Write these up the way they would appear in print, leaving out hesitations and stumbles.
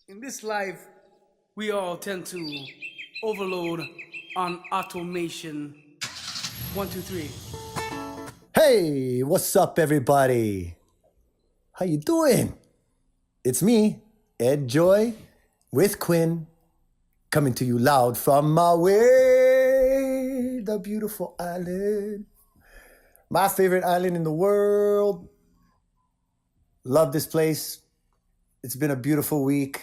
In this life, we all tend to overload on automation. One, two, three. Hey, what's up, everybody? How you doing? It's me, Ed Joy, with Quinn, coming to you loud from Maui, the beautiful island. My favorite island in the world. Love this place. It's been a beautiful week.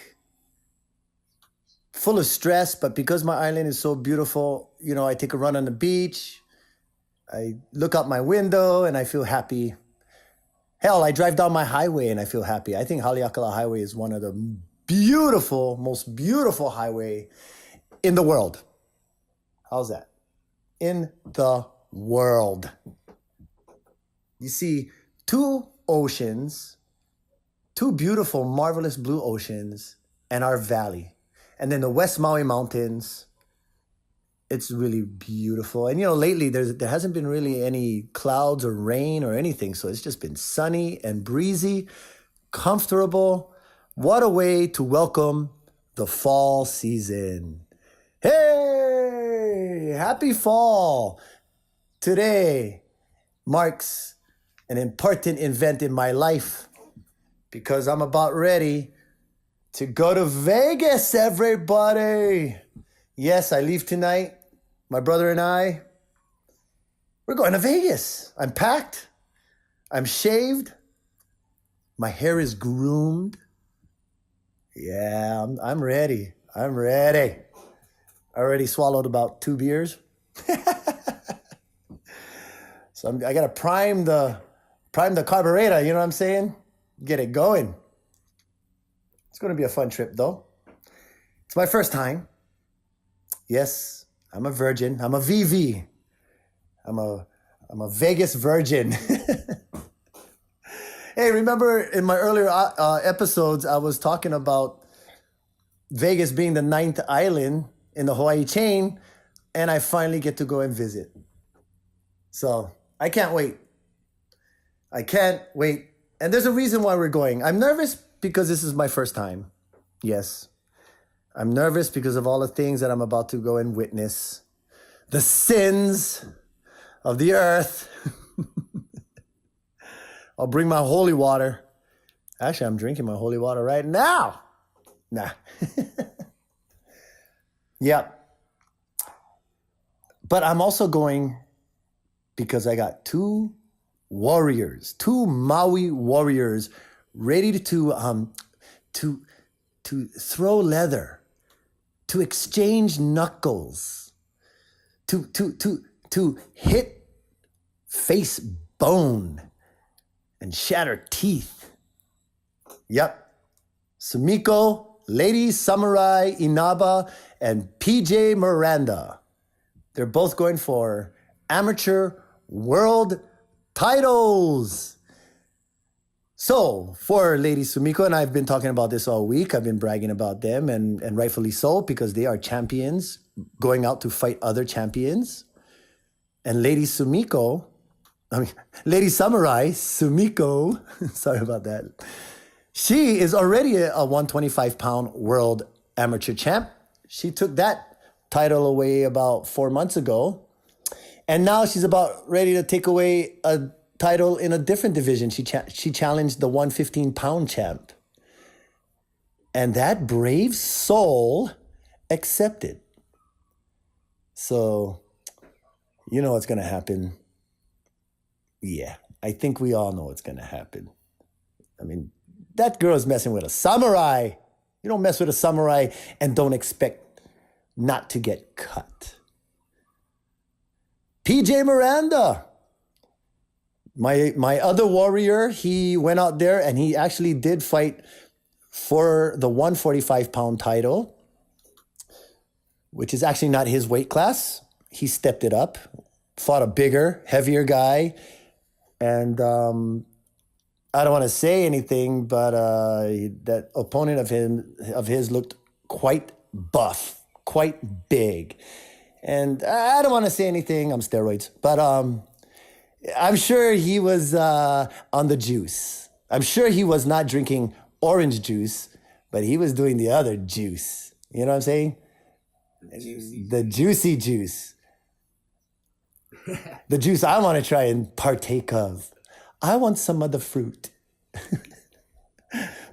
Full of stress, but because my island is so beautiful, I take a run on the beach. I look out my window and I feel happy. Hell, I drive down my highway and I feel happy. I think Haleakala Highway is one of the most beautiful highway in the world. How's that? In the world. You see two oceans, two beautiful, marvelous blue oceans, and our valley. And then the West Maui Mountains. It's really beautiful. And lately there hasn't been really any clouds or rain or anything. So it's just been sunny and breezy, comfortable. What a way to welcome the fall season. Hey, happy fall. Today marks an important event in my life because I'm about ready to go to Vegas, everybody. Yes, I leave tonight. My brother and I, we're going to Vegas. I'm packed. I'm shaved. My hair is groomed. Yeah, I'm ready. I'm ready. I already swallowed about 2 beers. So I got to prime the carburetor, you know what I'm saying? Get it going. It's going to be a fun trip, though. It's my first time. Yes, I'm a virgin. I'm a VV. I'm a Vegas virgin. Hey, remember in my earlier episodes, I was talking about Vegas being the 9th island in the Hawaii chain, and I finally get to go and visit. So I can't wait. I can't wait. And there's a reason why we're going. I'm nervous because this is my first time. Yes. I'm nervous because of all the things that I'm about to go and witness. The sins of the earth. I'll bring my holy water. Actually, I'm drinking my holy water right now. Nah. Yeah. But I'm also going because I got two Maui warriors ready to throw leather, to exchange knuckles, to hit face bone and shatter teeth. Yep. Sumiko, Lady Samurai Inaba, and PJ Miranda. They're both going for amateur world titles. So, for Lady Sumiko, and I've been talking about this all week, I've been bragging about them, and rightfully so, because they are champions going out to fight other champions. And Lady Samurai, Sumiko, sorry about that. She is already a 125-pound world amateur champ. She took that title away about 4 months ago. And now she's about ready to take away a title in a different division. She challenged the 115-pound champ. And that brave soul accepted. So, you know what's going to happen. Yeah, I think we all know what's going to happen. I mean, that girl is messing with a samurai. You don't mess with a samurai and don't expect not to get cut. PJ Miranda, my other warrior, he went out there and he actually did fight for the 145-pound title, which is actually not his weight class. He stepped it up, fought a bigger, heavier guy. And I don't want to say anything, but that opponent of his looked quite buff, quite big. And I don't want to say anything. I'm steroids. But I'm sure he was on the juice. I'm sure he was not drinking orange juice, but he was doing the other juice. You know what I'm saying? The juicy juice. The juice I want to try and partake of. I want some of the fruit.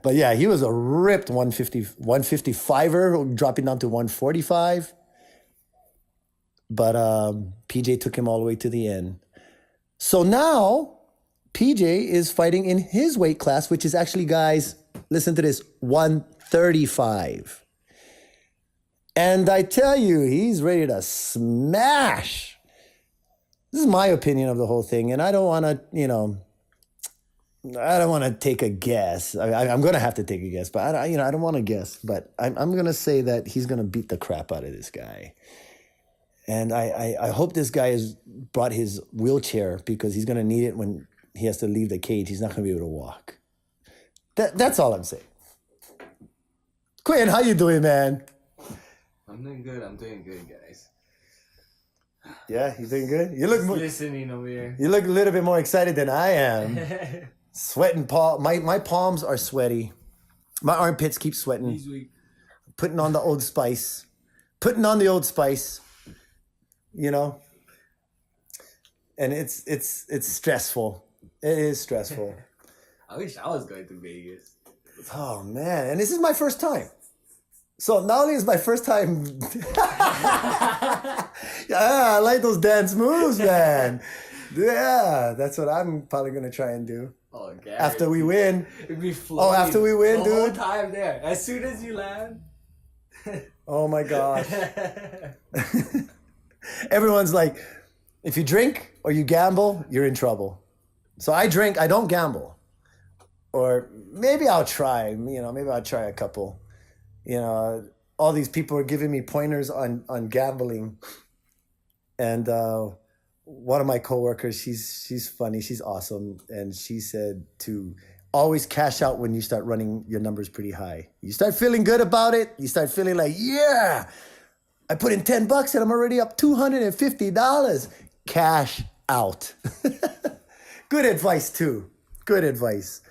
But yeah, he was a ripped 155er, dropping down to 145. But PJ took him all the way to the end. So now PJ is fighting in his weight class, which is actually, guys, listen to this, 135. And I tell you, he's ready to smash. This is my opinion of the whole thing. And I don't want to, I don't want to take a guess. I'm going to have to take a guess, but I don't want to guess. But I'm going to say that he's going to beat the crap out of this guy. And I hope this guy has brought his wheelchair, because he's going to need it when he has to leave the cage. He's not going to be able to walk. That's all I'm saying. Quinn, how you doing, man? I'm doing good, guys. Yeah, you doing good? You look listening over here. You look a little bit more excited than I am. Sweating, my palms are sweaty. My armpits keep sweating. He's weak. Putting on the Old Spice. And it's stressful. It is stressful. I wish I was going to Vegas. Oh man, and this is my first time. So not only is my first time, yeah, I like those dance moves, man. Yeah, that's what I'm probably gonna try and do. Oh, okay. After we win. It'd be floating after we win, the whole dude. time there. As soon as you land. Oh my gosh. Everyone's like, if you drink or you gamble, you're in trouble. So I drink, I don't gamble. Or maybe I'll try, maybe I'll try a couple. All these people are giving me pointers on gambling. And one of my coworkers, she's funny, she's awesome. And she said to always cash out when you start running your numbers pretty high. You start feeling good about it. You start feeling like, yeah, I put in $10 and I'm already up $250. Cash out. Good advice too. Good advice.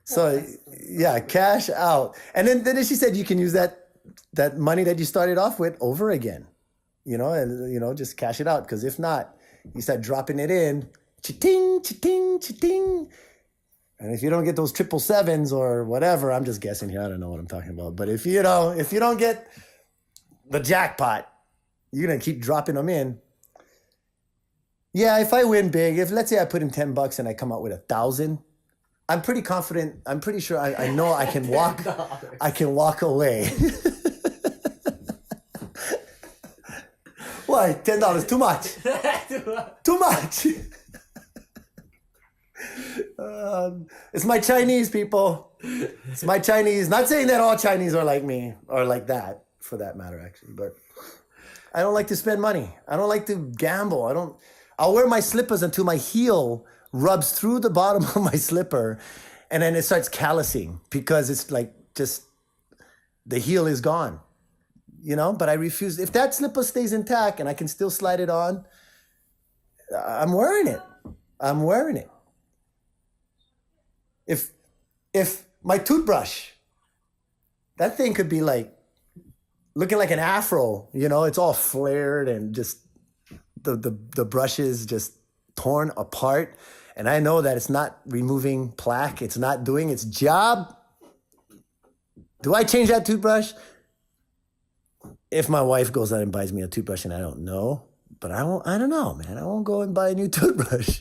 So yeah, cash out. And then she said you can use that money that you started off with over again, and just cash it out. Because if not, you start dropping it in, cha-ting, cha-ting, cha-ting. And if you don't get those 777s or whatever, I'm just guessing here, I don't know what I'm talking about. But if you don't get the jackpot, you're gonna keep dropping them in. Yeah, if I win big, let's say I put in $10 and I come out with 1,000, I'm pretty confident. I'm pretty sure I know I can walk. I can walk away. Why? $10 too much. Too much. It's my Chinese, people. It's my Chinese. Not saying that all Chinese are like me or like that, for that matter, actually. But I don't like to spend money. I don't like to gamble. I'll wear my slippers until my heel rubs through the bottom of my slipper, and then it starts callousing because it's like just the heel is gone, but I refuse. If that slipper stays intact and I can still slide it on, I'm wearing it. If my toothbrush, that thing could be like looking like an afro, it's all flared and just the brush is just torn apart. And I know that it's not removing plaque. It's not doing its job. Do I change that toothbrush? If my wife goes out and buys me a toothbrush and I don't know, but I don't know, man. I won't go and buy a new toothbrush.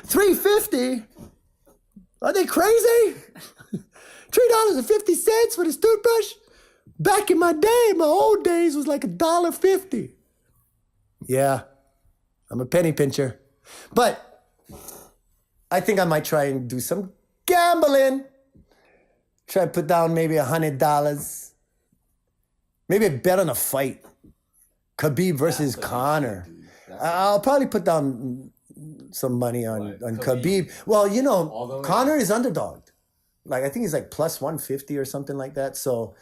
$3.50? Are they crazy? $3.50 for this toothbrush? Back in my day, my old days was like $1.50. Yeah, I'm a penny pincher. But I think I might try and do some gambling. Try and put down maybe $100. Maybe bet on a fight. Khabib versus Conor. I'll probably put down some money on Khabib. Well, Conor is underdogged. Like, I think he's like plus 150 or something like that. So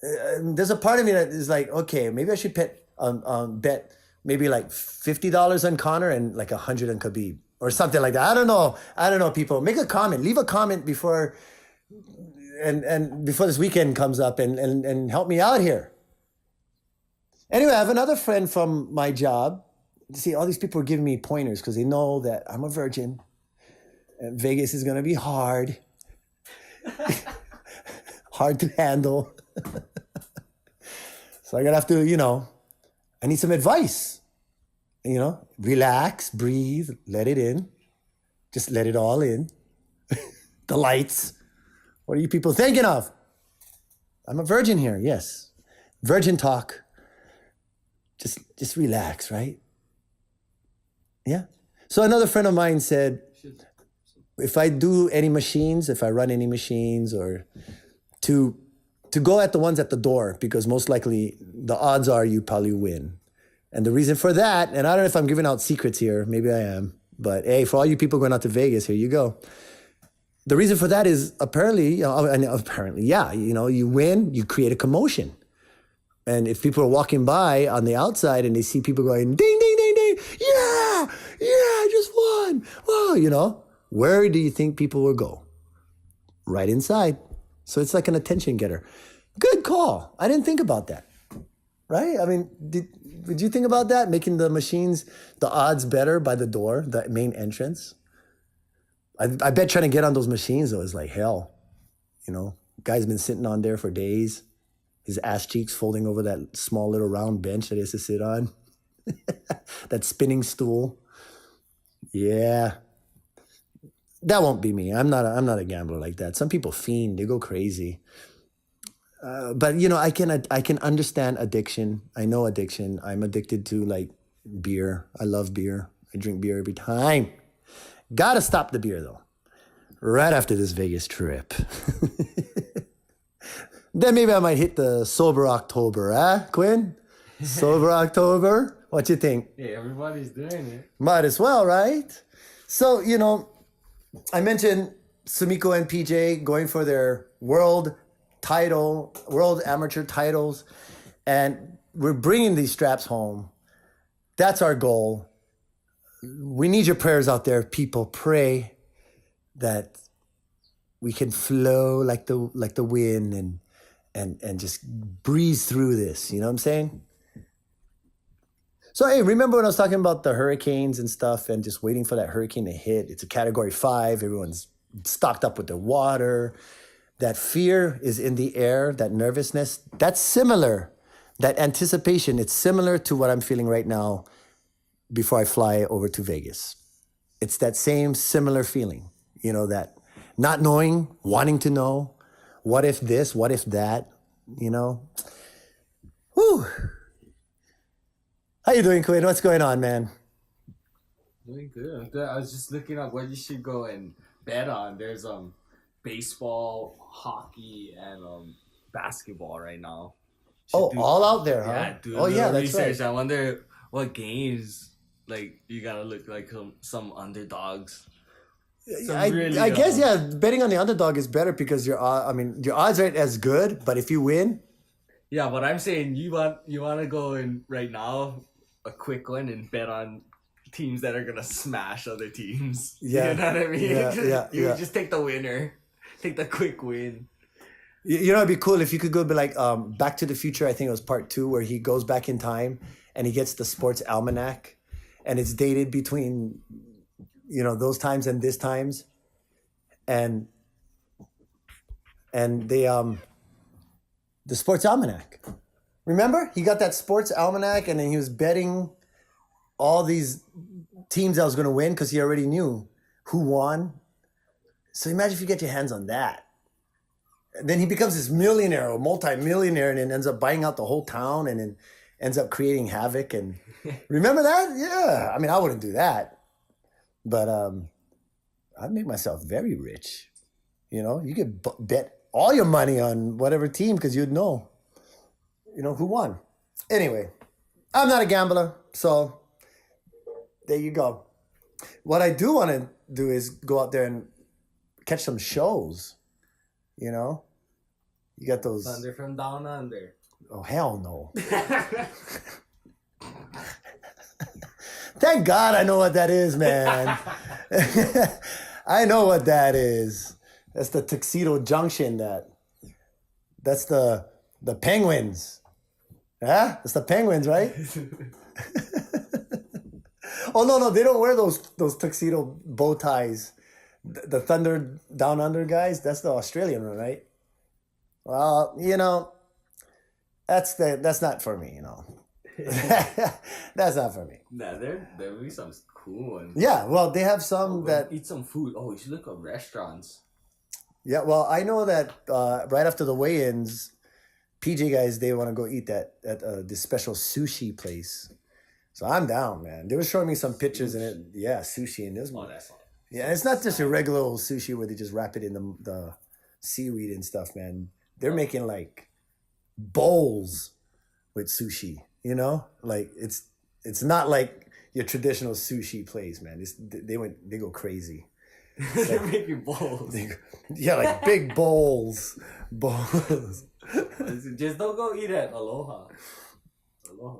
there's a part of me that is like, okay, maybe I should bet maybe like $50 on Conor and like $100 on Khabib or something like that. I don't know, people. Make a comment. Leave a comment before and before this weekend comes up and help me out here. Anyway, I have another friend from my job. See, all these people are giving me pointers because they know that I'm a virgin and Vegas is going to be hard. Hard to handle. So I'm going to have to, I need some advice. Relax, breathe, let it in. Just let it all in. The lights. What are you people thinking of? I'm a virgin here, yes. Virgin talk. Just relax, right? Yeah. So another friend of mine said, if I do any machines, if I run any machines, or to go at the ones at the door, because most likely the odds are you probably win. And the reason for that, and I don't know if I'm giving out secrets here, maybe I am, but hey, for all you people going out to Vegas, here you go. The reason for that is apparently, you win, you create a commotion. And if people are walking by on the outside and they see people going, ding, ding, ding, ding, yeah, I just won. Wow, where do you think people will go? Right inside. So it's like an attention getter. Good call. I didn't think about that. Right? I mean, did you think about that? Making the machines, the odds better by the door, the main entrance? I bet trying to get on those machines, though, is like hell. Guy's been sitting on there for days. His ass cheeks folding over that small little round bench that he has to sit on. That spinning stool. Yeah. That won't be me. I'm not a gambler like that. Some people fiend. They go crazy. But I can understand addiction. I know addiction. I'm addicted to like beer. I love beer. I drink beer every time. Gotta stop the beer though. Right after this Vegas trip. Then maybe I might hit the sober October, huh, Quinn? Sober October? What you think? Yeah, everybody's doing it. Might as well, right? So, I mentioned Sumiko and PJ going for their world amateur titles, and we're bringing these straps home. That's our goal. We need your prayers out there, people. Pray that we can flow like the wind and just breeze through this. You know what I'm saying? So, hey, remember when I was talking about the hurricanes and stuff and just waiting for that hurricane to hit? It's a Category 5. Everyone's stocked up with their water. That fear is in the air, that nervousness. That's similar. That anticipation, it's similar to what I'm feeling right now before I fly over to Vegas. It's that same similar feeling, that not knowing, wanting to know, what if this, what if that, Whew. How you doing, Quinn? What's going on, man? Doing good. I was just looking up what you should go and bet on. There's baseball, hockey, and basketball right now. All out there, huh? Yeah, do that's research. right. I wonder what games you gotta look like some underdogs. I guess betting on the underdog is better because your odds aren't as good, but if you win. Yeah, but I'm saying you want to go in right now, a quick one, and bet on teams that are gonna smash other teams. Yeah, you know what I mean. Yeah. Just take the winner, take the quick win. It'd be cool if you could go be like Back to the Future. I think it was part 2 where he goes back in time and he gets the sports almanac, and it's dated between those times and this times, and the sports almanac. Remember, he got that sports almanac, and then he was betting all these teams that was going to win because he already knew who won. So imagine if you get your hands on that. And then he becomes this millionaire or multi-millionaire, and then ends up buying out the whole town, and then ends up creating havoc. And remember that? Yeah. I mean, I wouldn't do that, but I'd make myself very rich. You could bet all your money on whatever team because you'd know, who won. Anyway, I'm not a gambler, so there you go. What I do want to do is go out there and catch some shows. You got those. Thunder from Down Under. Oh, hell no. Thank God I know what that is, man. I know what that is. That's the Tuxedo Junction. That's the Penguins. Huh? That's the Penguins, right? Oh no, they don't wear those tuxedo bow ties. The Thunder Down Under guys, that's the Australian one, right? Well, that's not for me, That's not for me. Nah, there will be some cool ones. Yeah, well, they have some that eat some food. Oh, you should look at restaurants. Yeah, well, I know that right after the weigh-ins, PJ guys, they want to go eat at this special sushi place. So I'm down, man. They were showing me some pictures and it, yeah, sushi and this. Oh, that's all. Yeah, it's not just a regular old sushi where they just wrap it in the seaweed and stuff, man. They're making like bowls with sushi, Like it's not like your traditional sushi place, man. They go crazy. They're making bowls. Yeah, like big bowls. Just don't go eat at Aloha. Aloha.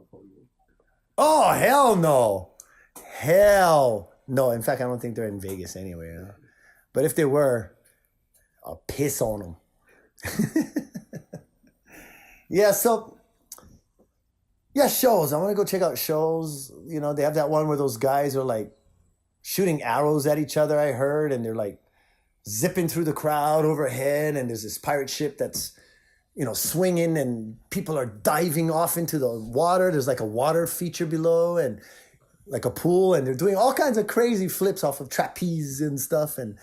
Oh, hell no. Hell no. In fact, I don't think they're in Vegas anyway. But if they were, I'll piss on them. Yeah, so, yeah, shows. I want to go check out shows. They have that one where those guys are like shooting arrows at each other, I heard, and they're like zipping through the crowd overhead, and there's this pirate ship that's swinging, and people are diving off into the water. There's like a water feature below and like a pool, and they're doing all kinds of crazy flips off of trapeze and stuff. And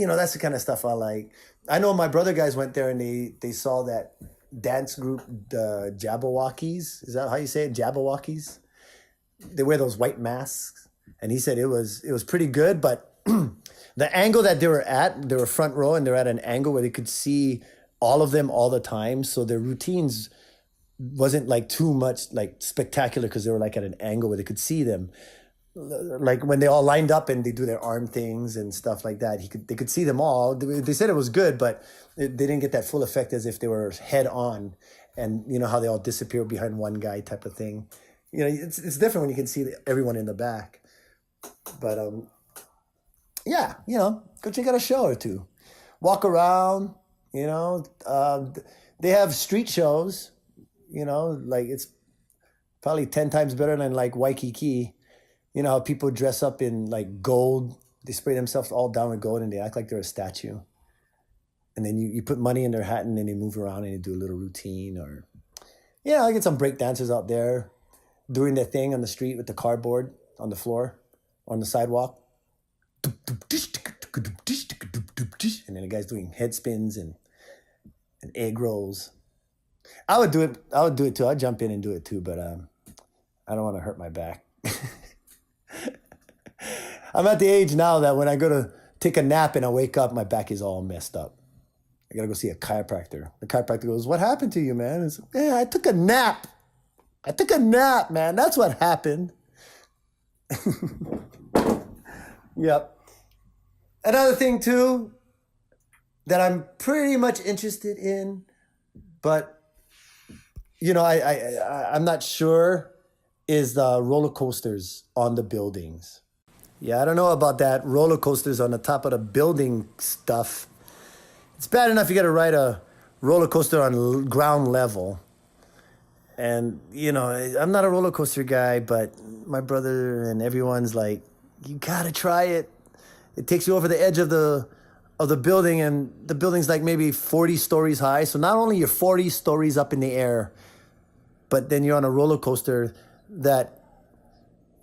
that's the kind of stuff I like. I know my brother guys went there and they saw that dance group, the Jabberwockies. Is that how you say it? Jabberwockies? They wear those white masks. And he said it was pretty good, but the angle that they were front row, and they're at an angle where they could see all of them all the time. So their routines wasn't like too much like spectacular because they were like at an angle where they could see them. Like when they all lined up and they do their arm things and stuff like that, they could see them all. They said it was good, but they didn't get that full effect as if they were head on, and how they all disappear behind one guy type of thing. It's different when you can see everyone in the back. But yeah, go check out a show or two, walk around. They have street shows. Like it's probably 10 times better than like Waikiki. How people dress up in like gold. They spray themselves all down with gold and they act like they're a statue. And then you put money in their hat and then they move around and they do a little routine. Or, I get some break dancers out there doing their thing on the street with the cardboard on the floor, on the sidewalk. And then the guy's doing head spins and egg rolls. I would do it too. I'd jump in and do it too, but I don't want to hurt my back. I'm at the age now that when I go to take a nap and I wake up, my back is all messed up. I gotta go see a chiropractor. The chiropractor goes, "What happened to you, man?" It's, "Yeah, I took a nap. Man. That's what happened." Yep. Another thing too that I'm pretty much interested in, but I'm not sure, is the roller coasters on the buildings. Yeah, I don't know about that. Roller coasters on the top of the building stuff. It's bad enough you got to ride a roller coaster on ground level. And, I'm not a roller coaster guy, but my brother and everyone's like, you got to try it. It takes you over the edge of the building, and the building's like maybe 40 stories high. So not only you're 40 stories up in the air, but then you're on a roller coaster that,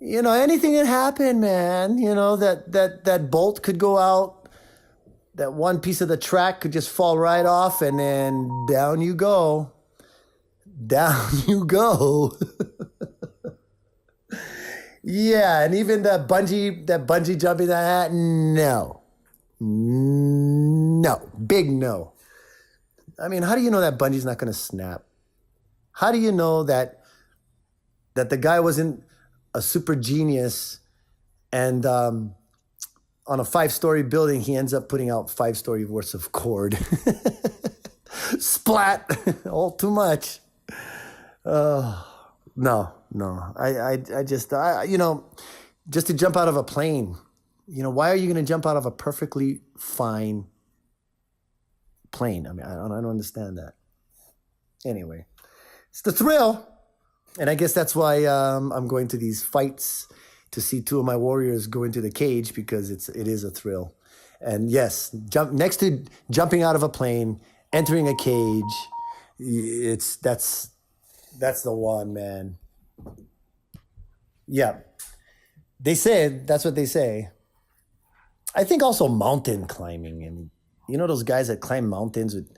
anything can happen, man. That bolt could go out. That one piece of the track could just fall right off, and then down you go. Down you go. Yeah, and even that bungee jumping, no. Big no. I mean, how do you know that bungee's not going to snap? How do you know that the guy wasn't a super genius and on a 5-story building, he ends up putting out 5-story worth of cord? Splat! All too much. No. I just, just to jump out of a plane, why are you going to jump out of a perfectly fine plane. I mean, I don't understand that. Anyway, it's the thrill. And I guess that's why I'm going to these fights to see two of my warriors go into the cage, because it is a thrill. And yes, next to jumping out of a plane, entering a cage, that's the one, man. Yeah. They say, that's what they say. I think also mountain climbing, and you know those guys that climb mountains with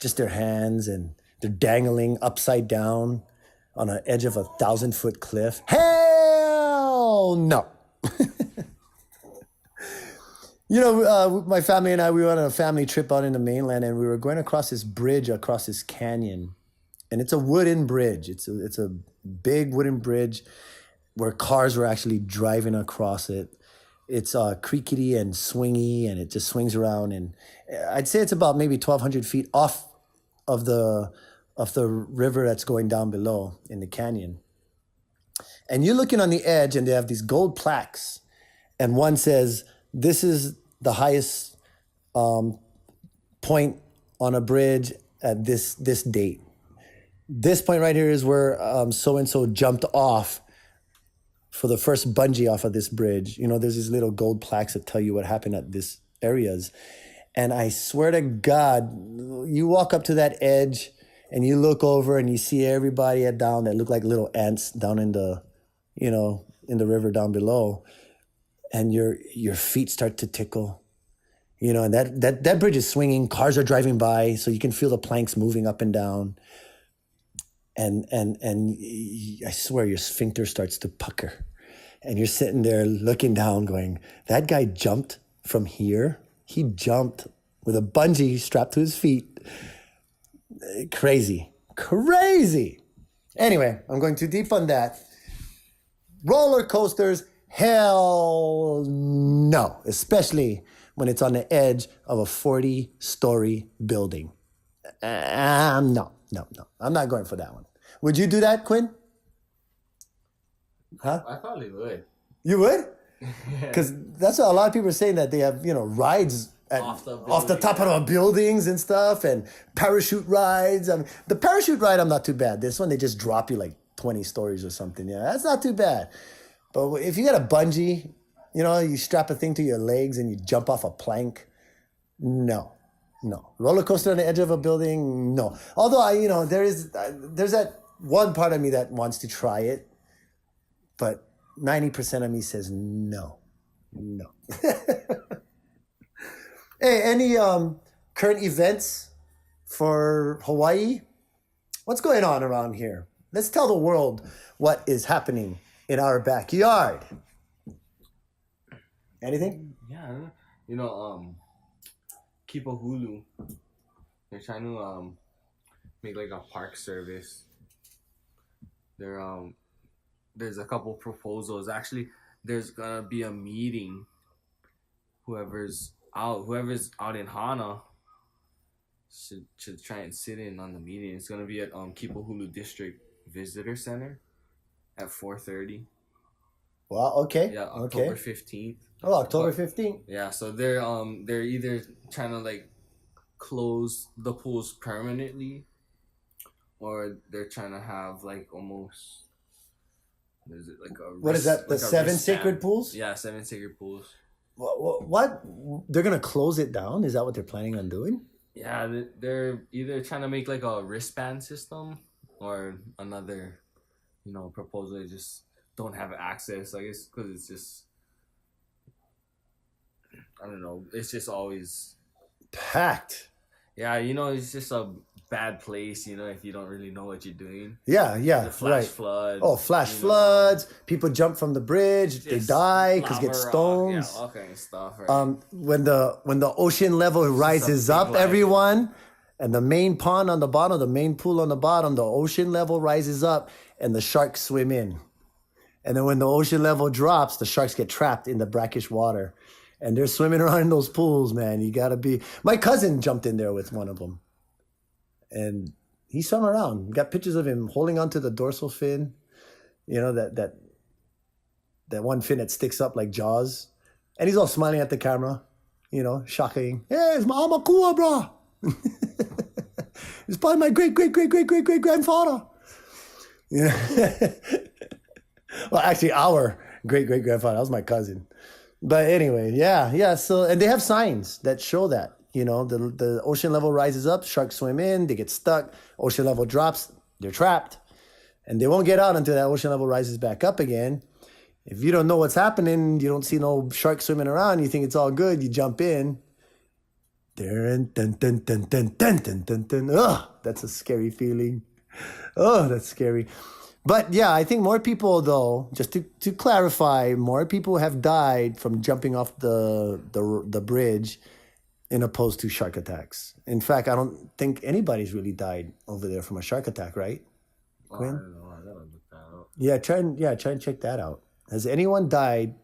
just their hands and they're dangling upside down on the edge of a 1,000-foot cliff. Hell no. You know, my family and I, we went on a family trip out in the mainland, and we were going across this bridge, across this canyon. And it's a wooden bridge. It's a big wooden bridge where cars were actually driving across it. It's creaky and swingy, and it just swings around. And I'd say it's about maybe 1,200 feet off of the river that's going down below in the canyon. And you're looking on the edge, and they have these gold plaques. And one says, this is the highest point on a bridge at this date. This point right here is where so-and-so jumped off for the first bungee off of this bridge. You know, there's these little gold plaques that tell you what happened at this areas. And I swear to God, you walk up to that edge and you look over and you see everybody down that look like little ants down in the, you know, in the river down below. And your feet start to tickle, you know, and that bridge is swinging. Cars are driving by, so you can feel the planks moving up and down. And I swear your sphincter starts to pucker, and you're sitting there looking down, going, "That guy jumped from here. He jumped with a bungee strapped to his feet. Crazy." Anyway, I'm going too deep on that. Roller coasters. Hell no, especially when it's on the edge of a 40-story building. No. I'm not going for that one. Would you do that, Quinn? Huh? I probably would. You would? Because that's what a lot of people are saying, that they have, you know, rides off the top of the buildings and stuff, and parachute rides. I mean, the parachute ride, I'm not too bad. This one, they just drop you like 20 stories or something. Yeah, that's not too bad. But if you got a bungee, you know, you strap a thing to your legs and you jump off a plank, no. Roller coaster on the edge of a building, no. Although there's that one part of me that wants to try it, but 90% of me says no. Hey, any current events for Hawaii? What's going on around here? Let's tell the world what is happening in our backyard. Anything? Yeah, you know, Kipahulu, they're trying to make like a park service. There's a couple proposals. Actually, there's gonna be a meeting. Whoever's out in Hana should try and sit in on the meeting. It's gonna be at Kipahulu District Visitor Center at 4:30. Well, okay. Yeah, October 15th. Oh, October 15th. Yeah, so they're either trying to like close the pools permanently, or they're trying to have like almost, is it like a what is that? The like 7 sacred pools? Yeah, 7 sacred pools. What? They're gonna close it down? Is that what they're planning on doing? Yeah, they're either trying to make like a wristband system, or another, proposal. They just don't have access. I guess because it's just, I don't know. It's just always packed. Yeah, it's just a bad place, if you don't really know what you're doing. Yeah, the flash floods. Oh, flash floods. People jump from the bridge. They die because get stones. Yeah, all kind of stuff. Right? When the ocean level rises up, everyone, and the main pond on the bottom, the main pool on the bottom, the ocean level rises up, and the sharks swim in. And then when the ocean level drops, the sharks get trapped in the brackish water. And they're swimming around in those pools, man. You gotta be. My cousin jumped in there with one of them, and he swam around. We got pictures of him holding onto the dorsal fin. That one fin that sticks up like Jaws, and he's all smiling at the camera. Shocking. Hey, it's my amakua, bro. It's probably my great-great-great-great-great-great-grandfather. Yeah. Well, actually, our great-great-grandfather. That was my cousin. But anyway, yeah. So, and they have signs that show that, the ocean level rises up, sharks swim in, they get stuck, ocean level drops, they're trapped. And they won't get out until that ocean level rises back up again. If you don't know what's happening, you don't see no shark swimming around, you think it's all good, you jump in. Dun, dun, dun, dun, dun, dun, dun, dun, dun. Ugh, that's a scary feeling. Oh, that's scary. But yeah, I think more people, though, just to clarify, more people have died from jumping off the bridge in opposed to shark attacks. In fact, I don't think anybody's really died over there from a shark attack, right? Quinn? I don't know. I gotta look that up. Yeah, try and check that out. Has anyone died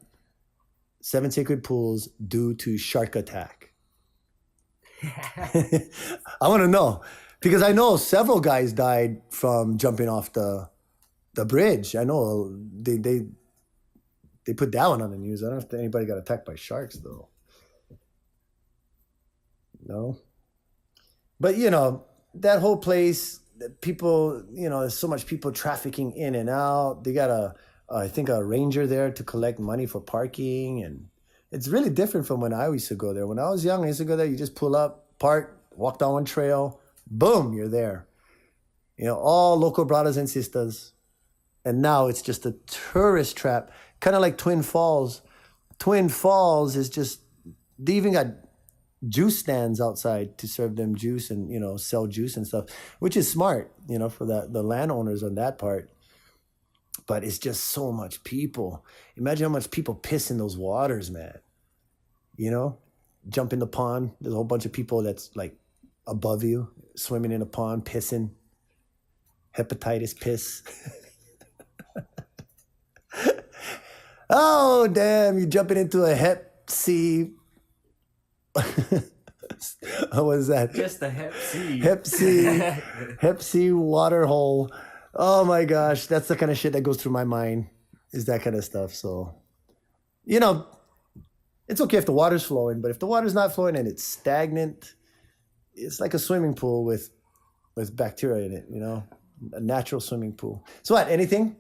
7 sacred pools due to shark attack? I want to know, because I know several guys died from jumping off the bridge. I know they put that one on the news. I don't know if anybody got attacked by sharks though. No. But that whole place, people, there's so much people trafficking in and out. They got I think a ranger there to collect money for parking, and it's really different from when I used to go there. When I was young, I used to go there. You just pull up, park, walk down one trail, boom, you're there. All local brothers and sisters. And now it's just a tourist trap, kind of like Twin Falls. Twin Falls is just, they even got juice stands outside to serve them juice and, sell juice and stuff, which is smart, for the landowners on that part. But it's just so much people. Imagine how much people piss in those waters, man. Jump in the pond. There's a whole bunch of people that's like above you, swimming in a pond, pissing. Hepatitis piss. Oh, damn, you're jumping into a Hep C. What is that? Just a Hep C. Hep C water hole. Oh my gosh, that's the kind of shit that goes through my mind, is that kind of stuff. So, it's okay if the water's flowing, but if the water's not flowing and it's stagnant, it's like a swimming pool with bacteria in it, a natural swimming pool. So what, anything?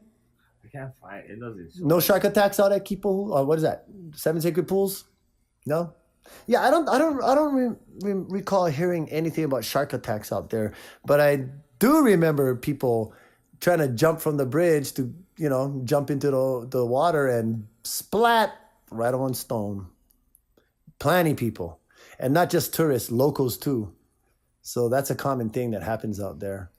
I can't find it. Doesn't show. No shark attacks out at Kipahulu? Or what is that? 7 sacred pools? No? Yeah, I don't recall hearing anything about shark attacks out there, but I do remember people trying to jump from the bridge to, jump into the water and splat right on stone. Plenty people. And not just tourists, locals too. So that's a common thing that happens out there.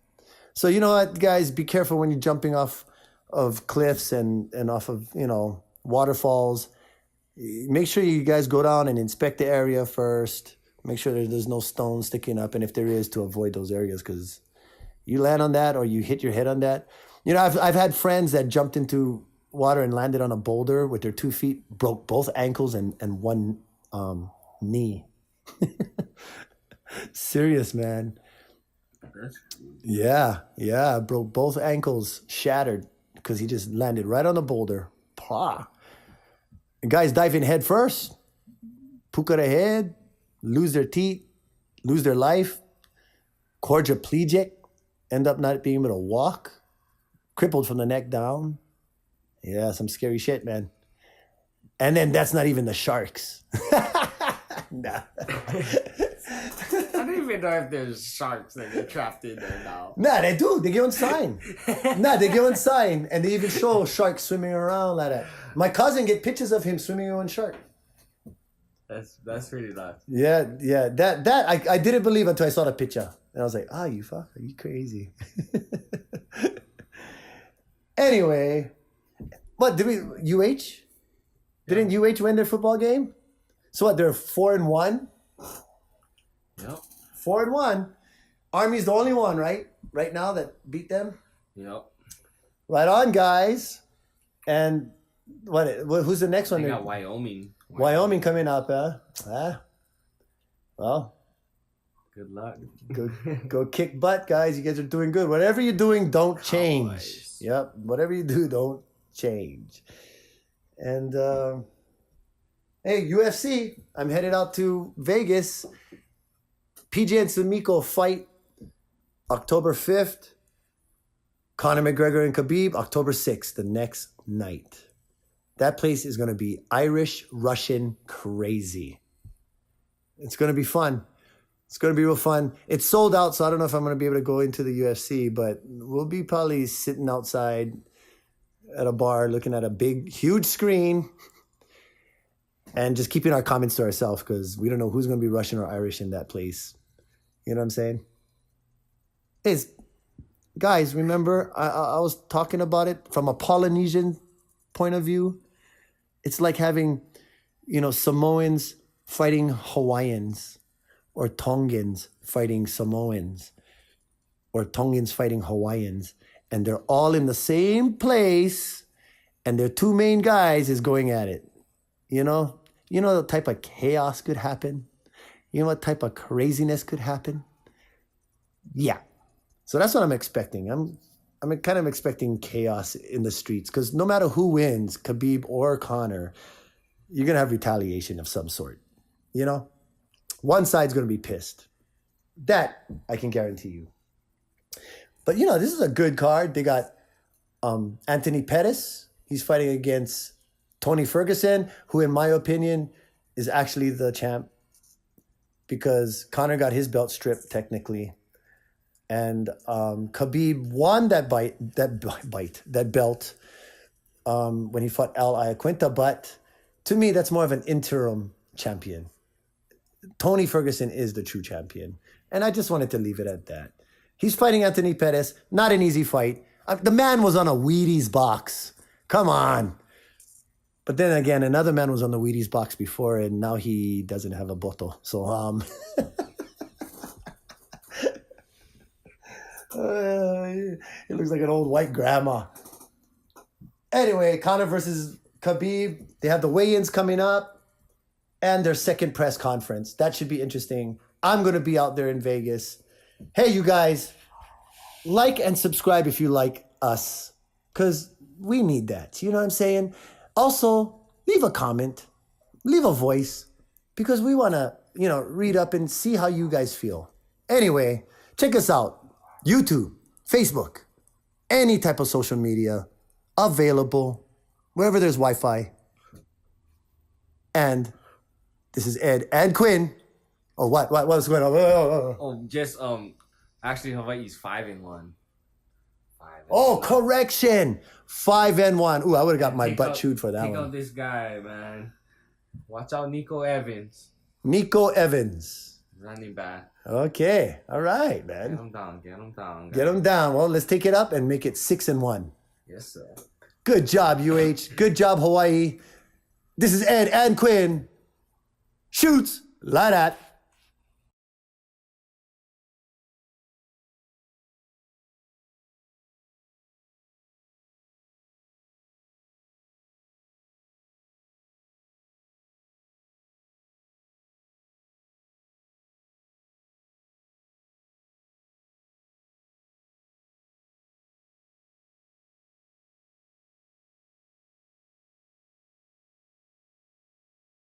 So you know what, guys, be careful when you're jumping off of cliffs and off of, waterfalls. Make sure you guys go down and inspect the area first. Make sure there's no stones sticking up. And if there is, to avoid those areas, because you land on that or you hit your head on that. I've had friends that jumped into water and landed on a boulder with their 2 feet, broke both ankles and one knee. Serious, man. Yeah, broke both ankles, shattered, because he just landed right on the boulder. Pah. And guys diving head first, puka their head, lose their teeth, lose their life, quadriplegic, end up not being able to walk, crippled from the neck down. Yeah, some scary shit, man. And then that's not even the sharks. Nah. I don't even know if there's sharks that get trapped in there now. Nah, they do. They give on sign. They give on sign. And they even show sharks swimming around like that. My cousin get pictures of him swimming on shark. That's really nice. Yeah. That I didn't believe until I saw the picture. And I was like, you fuck, are you crazy? Anyway, what did UH? Didn't UH win their football game? So what, they're 4-1? Yep. 4-1. Army's the only one, right? Right now that beat them? Yep. Right on, guys. And who's the next one? They got Wyoming. Wyoming coming up, huh? Well, good luck. Go kick butt, guys. You guys are doing good. Whatever you're doing, don't change. Always. Yep. Whatever you do, don't change. And hey, UFC, I'm headed out to Vegas. PJ and Sumiko fight October 5th. Conor McGregor and Khabib, October 6th, the next night. That place is going to be Irish, Russian, crazy. It's going to be fun. It's going to be real fun. It's sold out, so I don't know if I'm going to be able to go into the UFC, but we'll be probably sitting outside at a bar looking at a big, huge screen and just keeping our comments to ourselves because we don't know who's going to be Russian or Irish in that place. You know what I'm saying? Guys, remember, I was talking about it from a Polynesian point of view. It's like having, Samoans fighting Hawaiians or Tongans fighting Samoans or Tongans fighting Hawaiians. And they're all in the same place and their two main guys is going at it. You know the type of chaos could happen? You know what type of craziness could happen? Yeah. So that's what I'm expecting. I'm kind of expecting chaos in the streets because no matter who wins, Khabib or Conor, you're going to have retaliation of some sort. One side's going to be pissed. That I can guarantee you. But, this is a good card. They got Anthony Pettis. He's fighting against Tony Ferguson, who, in my opinion, is actually the champ because Conor got his belt stripped technically. And Khabib won that belt when he fought Al Iaquinta. But to me, that's more of an interim champion. Tony Ferguson is the true champion. And I just wanted to leave it at that. He's fighting Anthony Pettis. Not an easy fight. The man was on a Wheaties box. Come on. But then again, another man was on the Wheaties box before, and now he doesn't have a bottle. So, he looks like an old white grandma. Anyway, Conor versus Khabib. They have the weigh-ins coming up and their second press conference. That should be interesting. I'm going to be out there in Vegas. Hey, you guys, like and subscribe if you like us because we need that. You know what I'm saying? Also, leave a comment, leave a voice because we want to, read up and see how you guys feel. Anyway, check us out. YouTube, Facebook, any type of social media available wherever there's Wi-Fi. And this is Ed and Quinn. Oh, what's going on? Actually Hawaii's 5-1. Oh, correction. 5-1. Ooh, I would have got my butt chewed for that one. Take out this guy, man. Watch out, Nico Evans. Running back. Okay. All right, man. Get him down. Get him down. Well, let's take it up and make it 6-1. Yes, sir. Good job, UH. Good job, Hawaii. This is Ed and Quinn. Shoots like that.